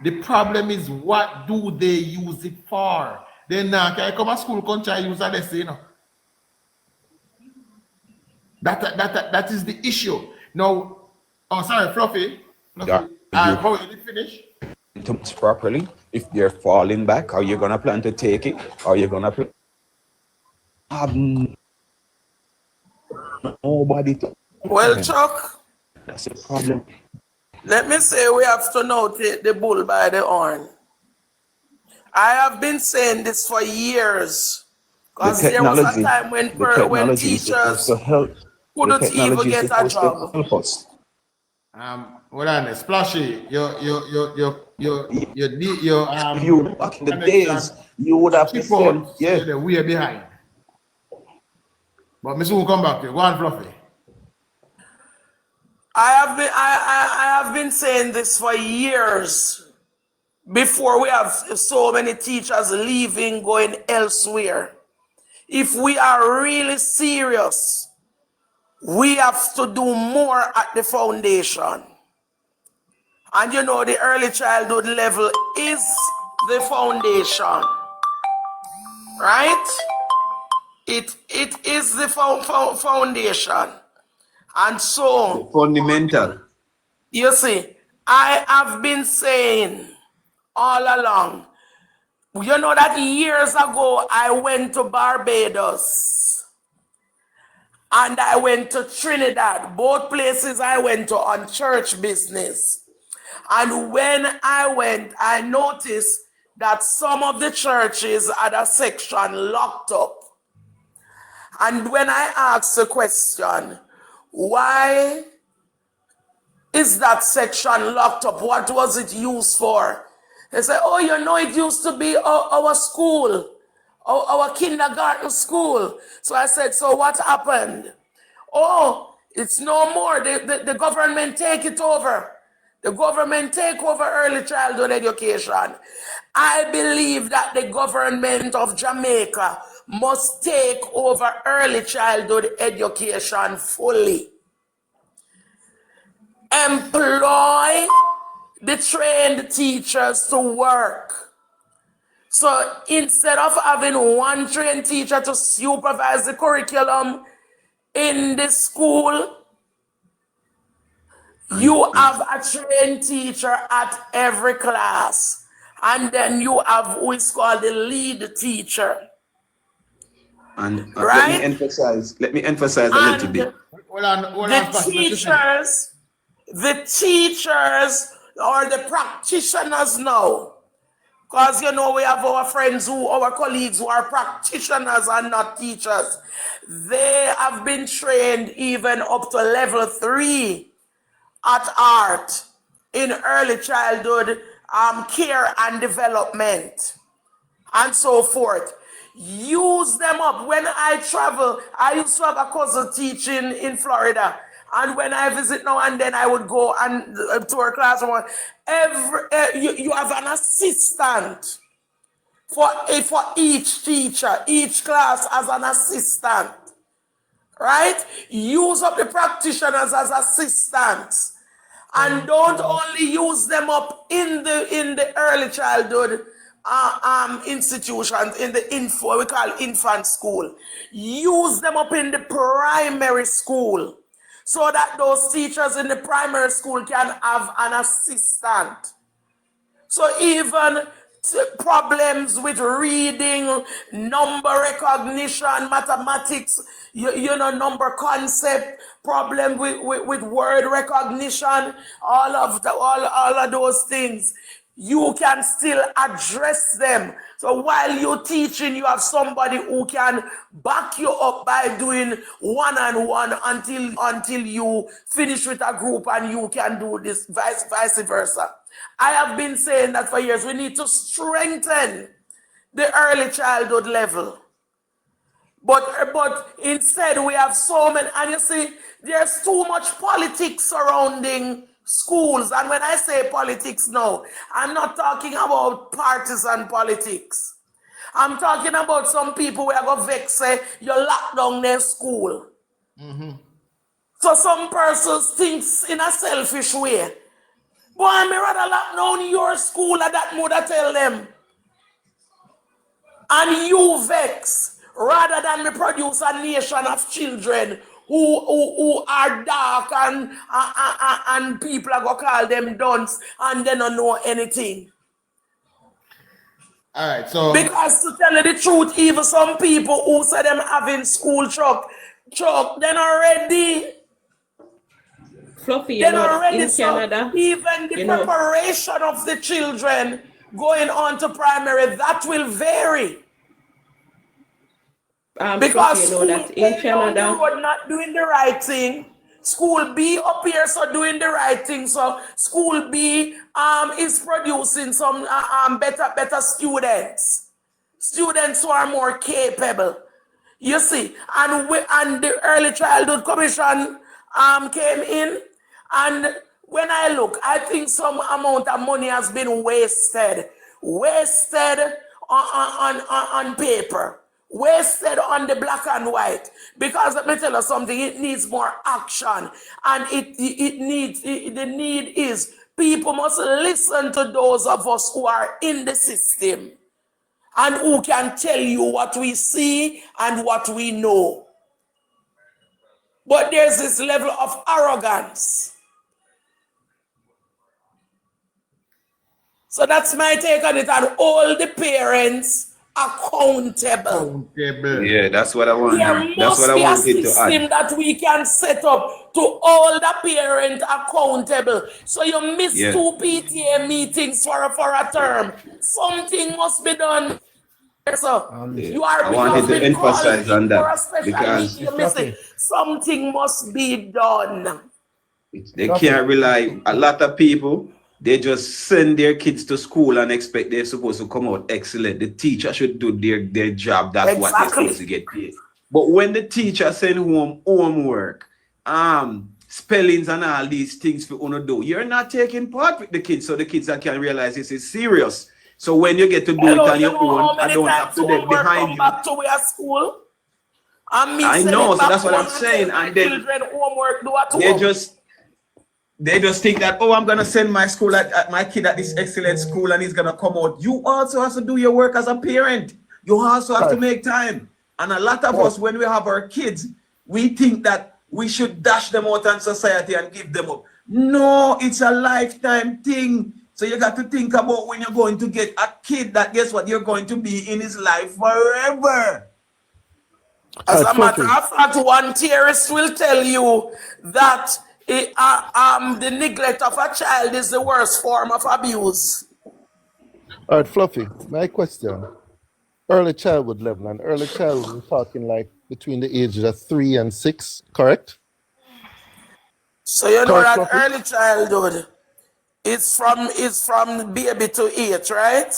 The problem is what do they use it for? Then now can I come to school country use a lesson, you know? That is the issue. Now, oh sorry, Fluffy. Yeah. How did it finish? Properly. If they're falling back, are you gonna plan to take it? Are you gonna have nobody to? Well, Chuck, That's the problem. let me say we have to now take the bull by the horn. I have been saying this for years, because there was a time when teachers couldn't even get a job. Hold on, Splashy, if you back in the days, you would have to say, yeah, we are behind. But Miss will come back to you. Go on, Fluffy. I have been saying this for years, before we have so many teachers leaving, going elsewhere. If we are really serious, we have to do more at the foundation. And you know, the early childhood level is the foundation, right? It is the foundation. And so, fundamental. You see, I have been saying all along, you know that years ago I went to Barbados and I went to Trinidad. Both places I went to on church business. And when I went, I noticed that some of the churches had a section locked up. And when I asked the question, why is that section locked up? What was it used for? They said, oh, you know, it used to be our school, our kindergarten school. So I said, so what happened? Oh, it's no more. The government take it over. The government take over early childhood education. I believe that the government of Jamaica must take over early childhood education fully. Employ the trained teachers to work. So instead of having one trained teacher to supervise the curriculum in the school, you have a trained teacher at every class. And then you have who is called the lead teacher. And right? let me emphasize a little bit. The teachers or the practitioners now Because, you know, we have our friends our colleagues who are practitioners and not teachers. They have been trained even up to level 3 at art in early childhood care and development and so forth. Use them up. When I travel, I used to have a cousin teaching in Florida. And when I visit now and then, I would go and to her classroom. You have an assistant for each teacher. Each class has an assistant, right? Use up the practitioners as assistants, and don't only use them up in the early childhood institutions, in the we call infant school. Use them up in the primary school, so that those teachers in the primary school can have an assistant. So even problems with reading, number recognition, mathematics, you know, number concept, problem with word recognition, all of those things, you can still address them. So while you're teaching, you have somebody who can back you up by doing one-on-one until you finish with a group and you can do this, vice versa. I have been saying that for years. We need to strengthen the early childhood level. But instead we have so many, and you see, there's too much politics surrounding schools. And when I say politics now, I'm not talking about partisan politics. I'm talking about some people who are going to vex, say, you lock down their school. So some persons think in a selfish way. Boy, I may rather lock down your school at that mother tell them. And you vex, rather than me produce a nation of children who are dark and people are going to call them dunce and they don't know anything. All right, so because to tell you the truth, even some people who say them having school truck, then already. Fluffy, Then already, in Canada, even the preparation of the children going on to primary, that will vary. Because Fluffy, that in Canada, we're not doing the right thing. School B up here so doing the right thing. So school B is producing some better students. Students who are more capable. You see, and the Early Childhood Commission came in, and when I look, I think some amount of money has been wasted on paper, wasted on the black and white. Because let me tell you something, it needs more action, and the need is people must listen to those of us who are in the system and who can tell you what we see and what we know. But there's this level of arrogance. So that's my take on it, and all the parents accountable. Yeah, that's what I want. There That's what I wanted be a to system add. that we can set up to all the parents accountable. So you miss 2 PTA meetings for a term. Something must be done. So you are I wanted to emphasize on that because you miss it. Something must be done. they can't rely. A lot of people, they just send their kids to school and expect they're supposed to come out excellent. The teacher should do their job. That's what they're supposed to get paid. But when the teacher send home homework, spellings and all these things for you to do, you're not taking part with the kids, so the kids can realize this is serious. So when you get to do it on your own, I don't have to get behind you. Back to our school. I know, so that's what I'm saying. And then children homework do at they home. just think that, oh, I'm gonna send my school at my kid at this excellent school and he's gonna come out. You also have to do your work as a parent. You also have to make time. And a lot of us, when we have our kids, we think that we should dash them out in society and give them up. No, it's a lifetime thing. So you got to think about when you're going to get a kid that, guess what, you're going to be in his life forever. As a matter of fact, one theorist will tell you that the neglect of a child is the worst form of abuse. All right, Fluffy, my question. Early childhood level, and early childhood, we're talking like between the ages of 3 and 6, correct? So you know Correct, that Fluffy? early childhood, it's from baby to 8, right?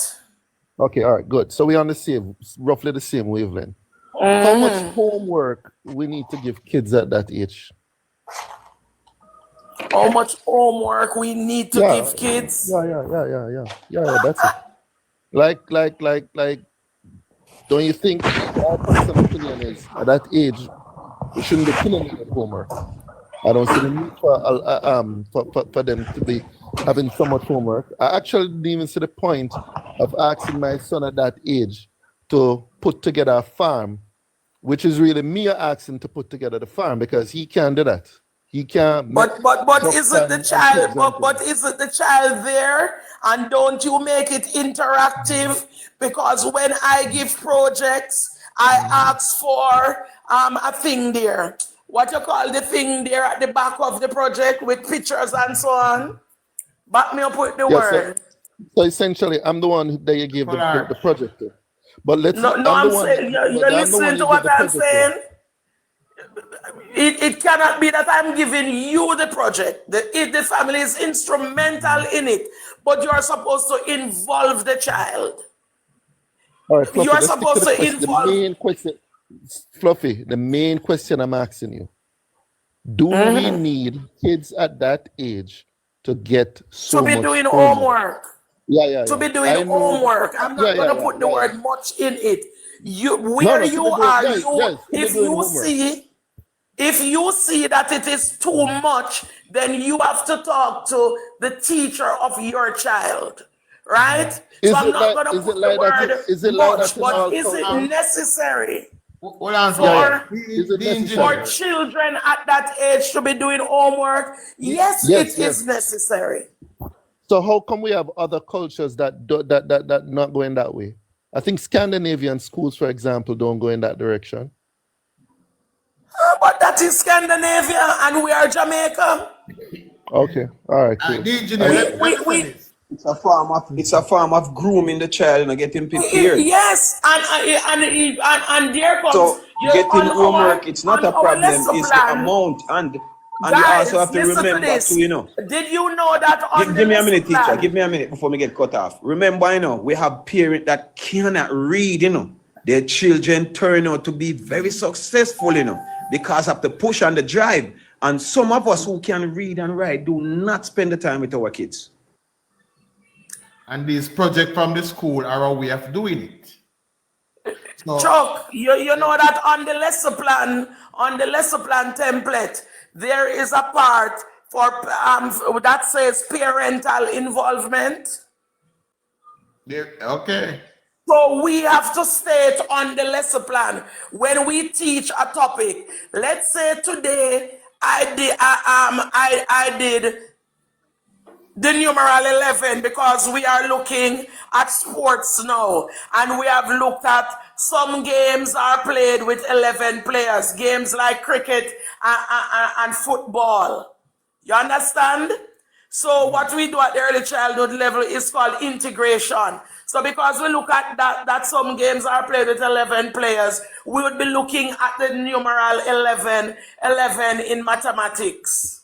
Okay, all right, good. So we're on the same, roughly the same wavelength. How much Mm-hmm. homework we need to give kids at that age? How much homework we need to Yeah, give kids? yeah, that's it. Like, don't you think my personal opinion is at that age, we shouldn't be killing them with homework? I don't see the need for them to be having so much homework. I actually didn't even see the point of asking my son at that age to put together a farm, which is really me asking to put together the farm because he can't do that. He can't make But ducks isn't the and child pigs and but things. isn't the child there? And don't you make it interactive? Because when I give projects, I ask for a thing there. What you call the thing there at the back of the project with pictures and so on? Back me up with the Yeah, so word. essentially, I'm the one that you gave the Collage. project to. But No, no, I'm the I'm one, saying you're but I'm the one listening to you give what the I'm project to. saying. It cannot be that I'm giving you the project. The family is instrumental in it, but you are supposed to involve the child. All right, You Fluffy, are let's stick to supposed the to question. The involve. main question, Fluffy, the main question I'm asking you. Do we need kids at that age to get To so be much doing homework? homework. Yeah. To be doing I know that. homework. I'm Yeah, not yeah, gonna yeah, put the yeah, yeah. word much in it. You No, where no, to you be doing, are, yes, you yes, to be if doing you homework. see if you see that it is too much, then you have to talk to the teacher of your child. Right? So I'm not gonna Is it put the like that? word Is it like that much, in but all is it cultures? necessary Hold on, Yeah, yeah. for Fluffy. Is it The for necessary? engineer. children at that age to be doing homework? Yes, Yes, it yes. is necessary. So how come we have other cultures that not going that way? I think Scandinavian schools, for example, don't go in that direction. But that is Scandinavia and we are Jamaica. Okay, all right, cool. The engineer, I, We, let me say we this. It's a form of grooming the child and getting prepared. yes, and there comes So on getting our homework, it's not a lesson problem, it's the plan. amount. And you also Guys, have to listen to remember this. too, you know. Did you know that on the Give me a lesson minute, teacher. Give plan? me a minute before me get cut off. Remember, you know, we have parents that cannot read, you know. Their children turn out to be very successful, you know, because of the push and the drive. And some of us who can read and write do not spend the time with our kids. And this project from the school are a way of doing it. So, Chuck, you know that on the lesson plan template, there is a part for that says parental involvement. okay. So we have to state on the lesson plan when we teach a topic. Let's say today I did the numeral 11 because we are looking at sports now, and we have looked at some games are played with 11 players, games like cricket and football. You understand? So what we do at the early childhood level is called integration. So because we look at that some games are played with 11 players, we would be looking at the numeral 11 in mathematics.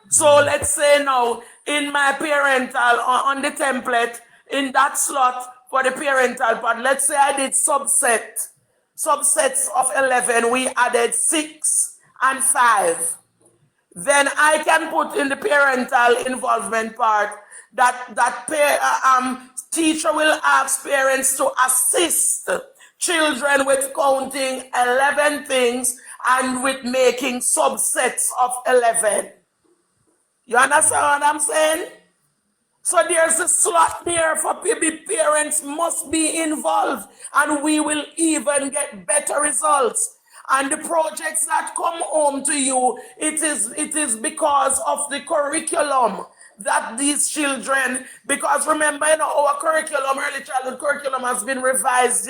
So let's say now in my parental on the template in that slot for the parental part, let's say I did subsets of 11, we added 6 and 5. Then I can put in the parental involvement part that teacher will ask parents to assist children with counting 11 things and with making subsets of 11. You understand what I'm saying? So there's a slot there for baby parents must be involved, and we will even get better results. And the projects that come home to you, it is because of the curriculum that these children, because remember, our curriculum, early childhood curriculum has been revised,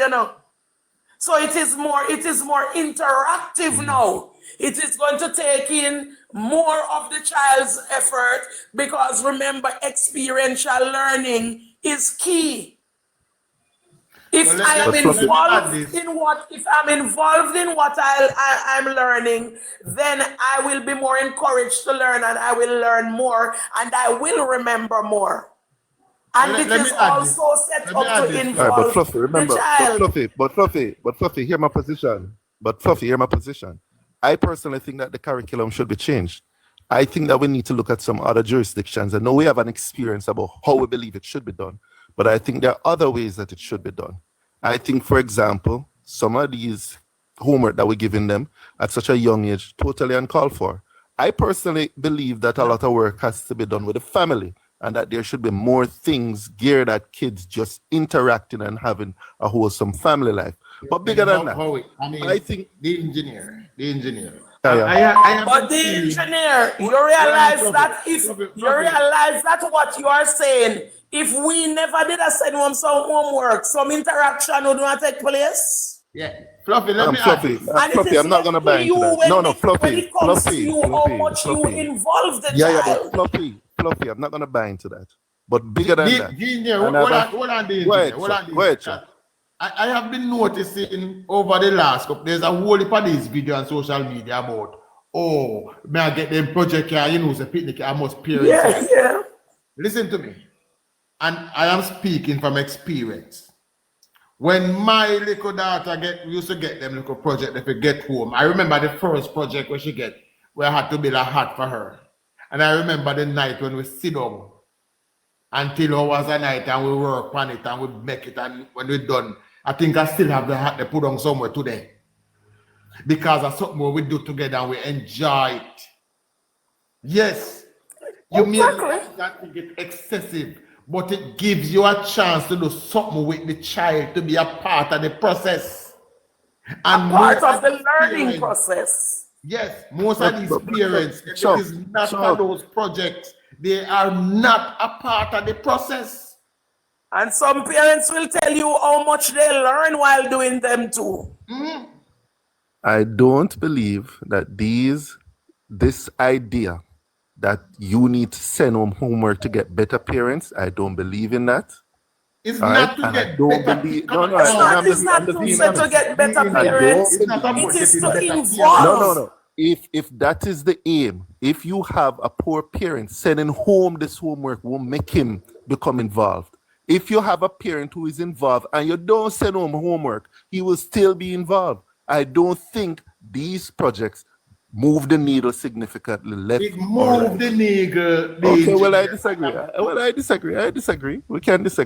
So it is more interactive now. It is going to take in more of the child's effort because remember, experiential learning is key. If Well, I am let me add involved this. in what, if I'm involved in what I'm learning, then I will be more encouraged to learn, and I will learn more, and I will remember more. And Let, it let me is add this. also set Let me up add to this, All right, but involve Fluffy, the remember, child. but Fluffy, hear my position. But Fluffy, hear my position. I personally think that the curriculum should be changed. I think that we need to look at some other jurisdictions. I know we have an experience about how we believe it should be done, but I think there are other ways that it should be done. I think, for example, some of these homework that we're giving them at such a young age, totally uncalled for. I personally believe that a lot of work has to be done with the family, and that there should be more things geared at kids just interacting and having a wholesome family life. But bigger than that, I mean, I think the engineer. yeah. I have But been the feeling. engineer, you Hold on, realize Fluffy, that if Fluffy, you Fluffy. realize that what you are saying, if we never did a send home some homework, some interaction would not take place. Yeah, Fluffy, let me add Fluffy, this. And it Fluffy, is I'm not gonna left to buy you into that. when, No, when Fluffy, it comes to you how much you Fluffy. involve the Yeah, child. but Fluffy, I'm not gonna buy into that. But bigger than that. The engineer, and hold I've- on, the Go ahead, engineer. Hold sir. on, the Go ahead, engineer. sir. I have been noticing over the last couple, there's a whole heap of these videos on social media about, oh, may I get them project here, you know, it's a picnic, I must parents. Yeah. Listen to me. And I am speaking from experience. When my little daughter used to get them little project if we get home, I remember the first project where she get, where I had to build a hat for her. And I remember the night when we sit down until hours a night and we work on it and we make it, and when we're done, I think I still have the hat they put on somewhere today. Because of something we do together and we enjoy it. Yes, you may think it's excessive, but it gives you a chance to do something with the child, to be a part of the process. And A part of the learning process. Yes, most of these parents, if Sure, it is not sure. for those projects, they are not a part of the process. And some parents will tell you how much they learn while doing them too. I don't believe that this idea that you need to send home homework to get better parents, I don't believe in that. It's All not right? to And get I don't better. believe. Come No, on, I'm It's not just to being say to honest. get better I don't parents. It's not about It is getting to better involve. No. If that is the aim, if you have a poor parent, sending home this homework will make him become involved. If you have a parent who is involved and you don't send home homework, he will still be involved. I don't think these projects move the needle significantly left. It moved the needle. Okay, well, I disagree. I disagree. We can disagree.